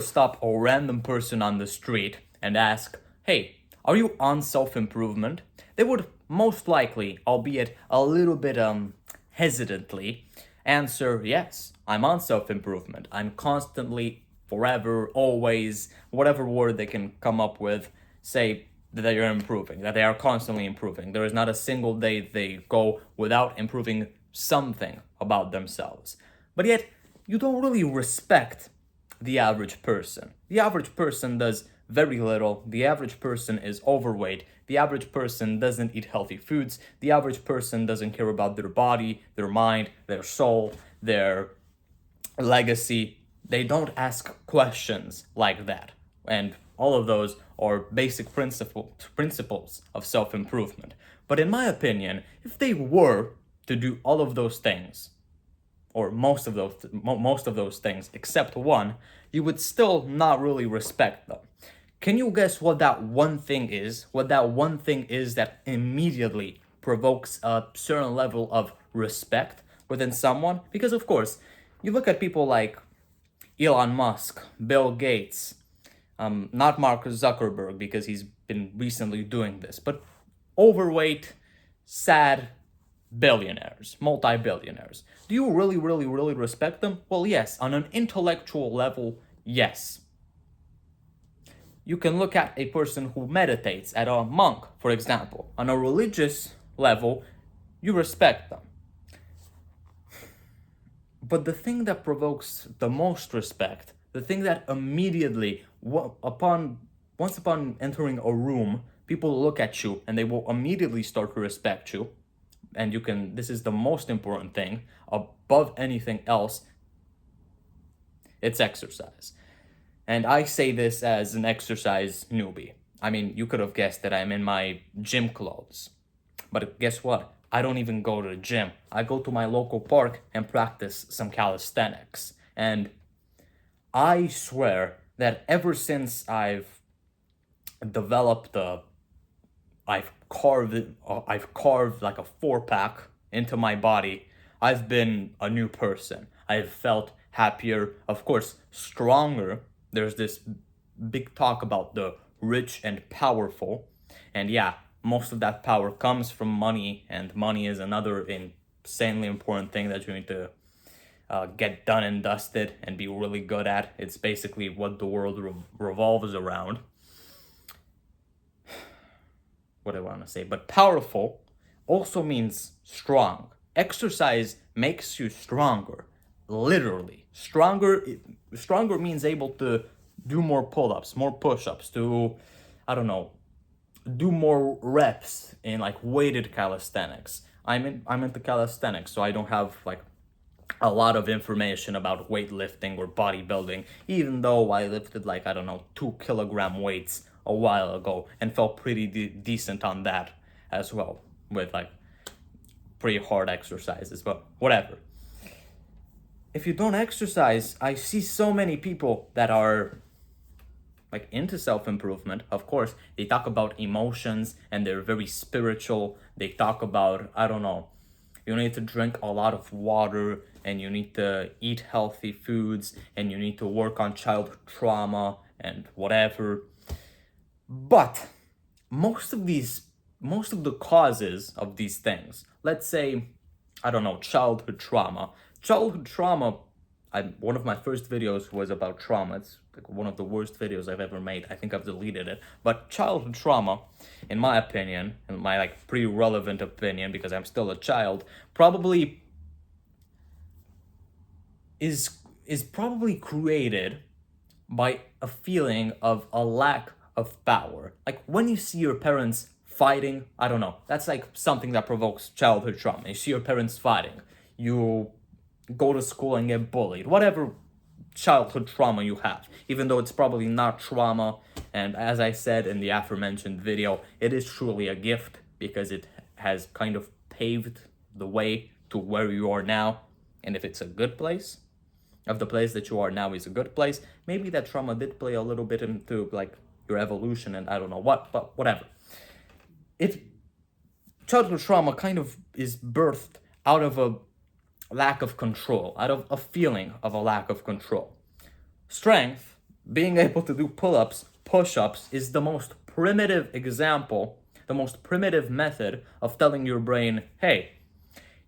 stop a random person on the street and ask, hey, are you on self-improvement? They would most likely, albeit a little bit hesitantly, answer, yes, I'm on self-improvement. I'm constantly, forever, always, whatever word they can come up with, say that they are improving, that they are constantly improving. There is not a single day they go without improving something about themselves. But yet, you don't really respect the average person. The average person does very little. The average person is overweight. The average person doesn't eat healthy foods. The average person doesn't care about their body, their mind, their soul, their legacy. They don't ask questions like that. And all of those are basic principles of self-improvement. But in my opinion, if they were to do all of those things, or most of those things except one, you would still not really respect them. Can you guess what that one thing is? What that one thing is that immediately provokes a certain level of respect within someone? Because of course, you look at people like Elon Musk, Bill Gates, not Mark Zuckerberg because he's been recently doing this, but overweight, sad billionaires, multi-billionaires. Do you really, really, really respect them? Well, yes, on an intellectual level, yes. You can look at a person who meditates, at a monk, for example. On a religious level, you respect them. But the thing that provokes the most respect, the thing that immediately, once upon entering a room, people look at you and they will immediately start to respect you. And this is the most important thing, above anything else, it's exercise. And I say this as an exercise newbie. I mean, you could have guessed that I'm in my gym clothes. But guess what? I don't even go to the gym. I go to my local park and practice some calisthenics. And I swear that ever since I've developed I've carved like a 4-pack into my body, I've been a new person. I've felt happier, of course, stronger. There's this big talk about the rich and powerful. And yeah, most of that power comes from money, and money is another insanely important thing that you need to get done and dusted and be really good at. It's basically what the world revolves around. What do I want to say? But powerful also means strong. Exercise makes you stronger, literally. Stronger means able to do more pull-ups, more push-ups, to, I don't know, do more reps in like weighted calisthenics. I'm into calisthenics, so I don't have like a lot of information about weightlifting or bodybuilding, even though I lifted like, I don't know, 2 kilogram weights a while ago and felt pretty decent on that as well, with like pretty hard exercises, but whatever. If you don't exercise, I see so many people that are like into self-improvement. Of course, they talk about emotions and they're very spiritual. They talk about, I don't know, you need to drink a lot of water and you need to eat healthy foods and you need to work on childhood trauma and whatever. But most of the causes of these things, let's say, I don't know, childhood trauma. One of my first videos was about trauma. It's like one of the worst videos I've ever made. I think I've deleted it. But childhood trauma, in my opinion, in my like pretty relevant opinion, because I'm still a child, probably is probably created by a feeling of a lack of power. Like when you see your parents fighting, I don't know, that's like something that provokes childhood trauma. You see your parents fighting, you go to school and get bullied, whatever childhood trauma you have, even though it's probably not trauma. And as I said in the aforementioned video, it is truly a gift because it has kind of paved the way to where you are now. And if it's a good place, if the place that you are now is a good place, maybe that trauma did play a little bit into like your evolution and I don't know what, but whatever. Childhood trauma kind of is birthed out of a lack of control, out of a feeling of a lack of control. Strength, being able to do pull-ups, push-ups is the most primitive example, the most primitive method of telling your brain, hey,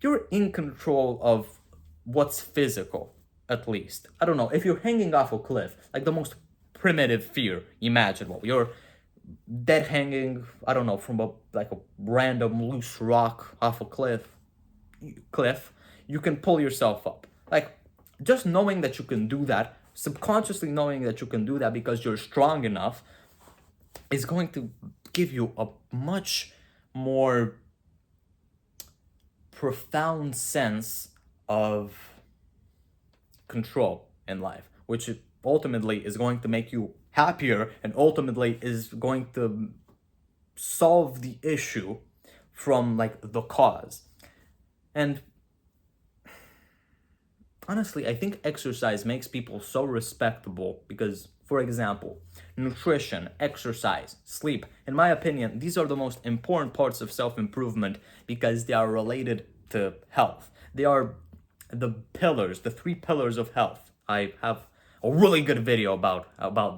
you're in control of what's physical, at least. I don't know, if you're hanging off a cliff, like the most primitive fear imaginable, you're dead hanging, I don't know, from a random loose rock off a cliff, you can pull yourself up. Like, just knowing that you can do that, subconsciously knowing that you can do that because you're strong enough, is going to give you a much more profound sense of control in life, which ultimately is going to make you happier and ultimately is going to solve the issue from like the cause. And honestly, I think exercise makes people so respectable because, for example, nutrition, exercise, sleep, in my opinion, these are the most important parts of self-improvement because they are related to health. They are the pillars, the three pillars of health. I have a really good video about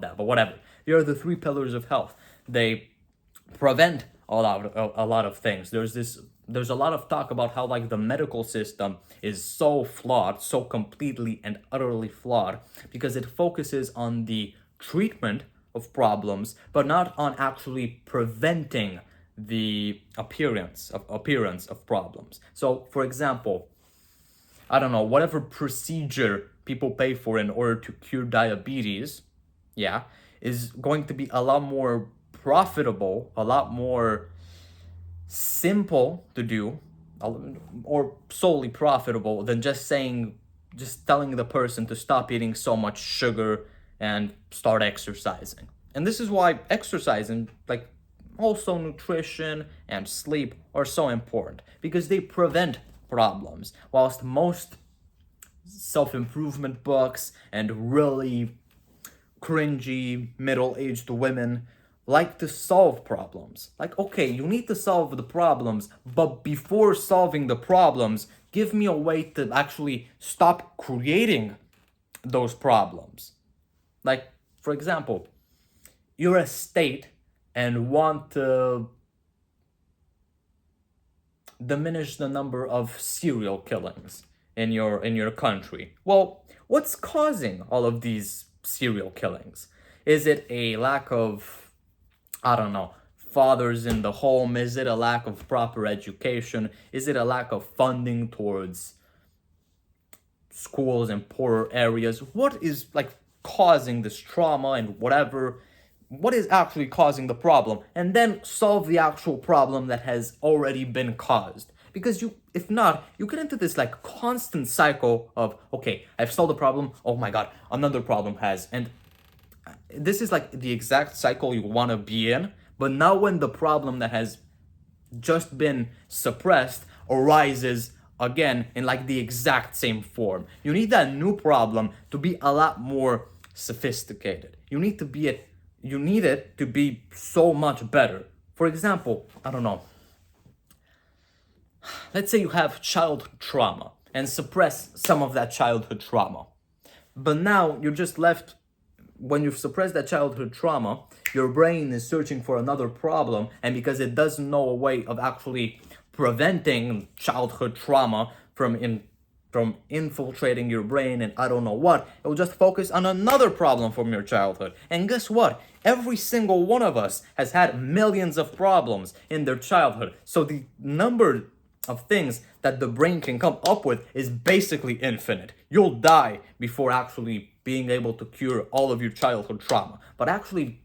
that, but whatever. They are the three pillars of health. They prevent a lot of things. There's a lot of talk about how like the medical system is so flawed, so completely and utterly flawed, because it focuses on the treatment of problems, but not on actually preventing the appearance of problems. So, for example, I don't know, whatever procedure people pay for in order to cure diabetes, yeah, is going to be a lot more profitable, a lot more simple to do, or solely profitable than just telling the person to stop eating so much sugar and start exercising. And this is why exercising, like also nutrition and sleep, are so important because they prevent problems. Whilst most self-improvement books and really cringy middle-aged women like to solve problems. Like, okay, you need to solve the problems, but before solving the problems, give me a way to actually stop creating those problems. Like, for example, you're a state and want to diminish the number of serial killings in your country. Well, what's causing all of these serial killings? Is it a lack of, I don't know, fathers in the home? Is it a lack of proper education? Is it a lack of funding towards schools in poorer areas? What is like causing this trauma and whatever? What is actually causing the problem? And then solve the actual problem that has already been caused. Because if not, you get into this like constant cycle of, okay, I've solved the problem, oh my god, another problem has. And this is like the exact cycle you want to be in, but now when the problem that has just been suppressed arises again in like the exact same form. You need that new problem to be a lot more sophisticated. You need it to be so much better. For example, I don't know, let's say you have childhood trauma and suppress some of that childhood trauma. But now you're just left, when you've suppressed that childhood trauma, your brain is searching for another problem, and because it doesn't know a way of actually preventing childhood trauma from infiltrating your brain and I don't know what, it will just focus on another problem from your childhood. And guess what? Every single one of us has had millions of problems in their childhood. So the number of things that the brain can come up with is basically infinite. You'll die before actually being able to cure all of your childhood trauma. But actually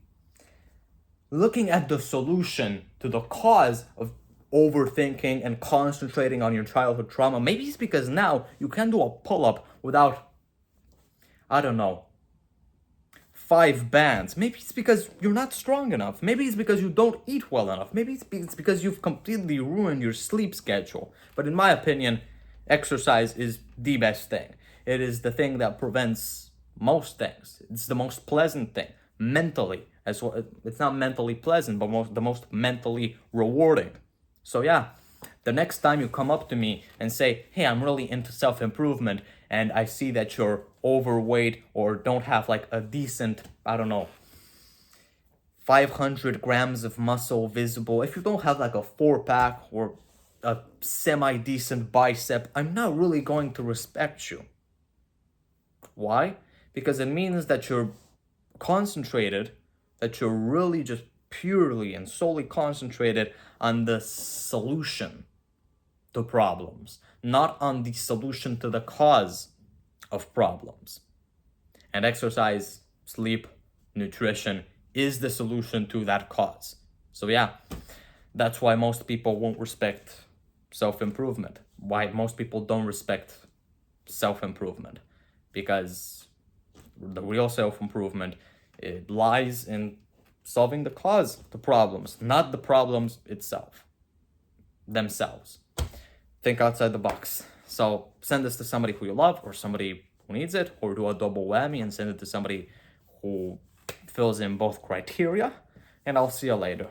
looking at the solution to the cause of overthinking and concentrating on your childhood trauma, maybe it's because now you can do a pull-up without, I don't know, 5 bands. Maybe it's because you're not strong enough. Maybe it's because you don't eat well enough. Maybe it's because you've completely ruined your sleep schedule. But in my opinion, exercise is the best thing. It is the thing that prevents most things. It's the most pleasant thing mentally as well. It's not mentally pleasant, but the most mentally rewarding. So yeah, the next time you come up to me and say, hey, I'm really into self-improvement, and I see that you're overweight or don't have like a decent, I don't know, 500 grams of muscle visible, if you don't have like a 4-pack or a semi-decent bicep, I'm not really going to respect you. Why? Because it means that you're concentrated, that you're really just purely and solely concentrated on the solution to problems, not on the solution to the cause of problems. And exercise, sleep, nutrition is the solution to that cause. So yeah, that's why most people won't respect self-improvement. Why most people don't respect self-improvement. Because the real self-improvement, it lies in solving the cause, the problems, not the problems themselves. Think outside the box. So send this to somebody who you love or somebody who needs it, or do a double whammy and send it to somebody who fills in both criteria, and I'll see you later.